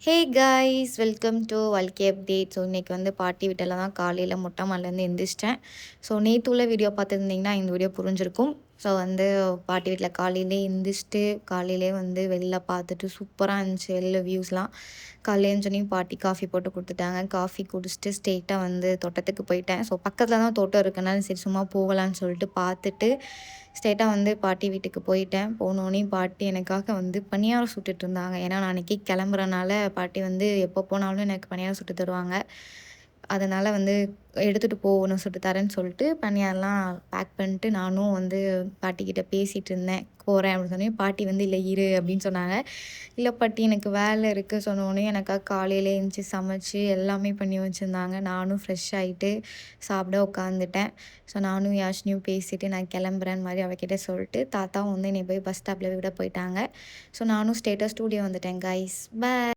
Hey guys, welcome to வாழ்க்கை update. So இன்றைக்கி வந்து பாட்டி வீட்டில் தான் காலையில் மொட்டை மாடிலேருந்து எந்திரிச்சிட்டேன். ஸோ நேற்று உள்ள வீடியோ பார்த்துருந்தீங்கன்னா இந்த வீடியோ புரிஞ்சிருக்கும். ஸோ வந்து பாட்டி வீட்டில் காலையிலே எந்திரிச்சிட்டு காலையிலே வந்து வெளில பார்த்துட்டு சூப்பராக இருந்துச்சு வெளில வியூஸ்லாம். காலையில் எழுந்தோடனே பாட்டி காஃபி போட்டு கொடுத்துட்டாங்க. காஃபி குடிச்சிட்டு ஸ்ட்ரெயிட்டாக வந்து தோட்டத்துக்கு போயிட்டேன். ஸோ பக்கத்தில் தான் தோட்டம் இருக்கனால சரி சும்மா போகலான்னு சொல்லிட்டு பார்த்துட்டு ஸ்ட்ரெயிட்டாக வந்து பாட்டி வீட்டுக்கு போயிட்டேன். போனோடனே பாட்டி எனக்காக வந்து பணியாரம் சுட்டுட்டு இருந்தாங்க. ஏன்னா நான் அன்றைக்கி கிளம்புறனால பாட்டி வந்து எப்போ போனாலும் எனக்கு பணியாரம் சுட்டு தருவாங்க. அதனால் வந்து எடுத்துகிட்டு போகணும் சுட்டு தரேன்னு சொல்லிட்டு பணியாரம்லாம் பேக் பண்ணிட்டு நானும் வந்து பாட்டிக்கிட்ட பேசிகிட்டு இருந்தேன். போகிறேன் அப்படின்னு சொன்னேன். பாட்டி வந்து இல்லை இரு அப்படின்னு சொன்னாங்க. இல்லை பாட்டி எனக்கு வேலை இருக்குது சொன்னோடனே எனக்காக காலையிலே எழுந்துச்சி சமைச்சு எல்லாமே பண்ணி வச்சுருந்தாங்க. நானும் ஃப்ரெஷ் ஆகிட்டு சாப்பிட உட்காந்துட்டேன். ஸோ நானும் யாஷினியும் பேசிவிட்டு நான் கிளம்புறேன் மாதிரி அவகிட்ட சொல்லிட்டு தாத்தாவும் வந்து என்னை போய் பஸ் ஸ்டாப்பில் விட போயிட்டாங்க. ஸோ நானும் ஸ்டூடியோ வந்துட்டேன் கைஸ். பாய்.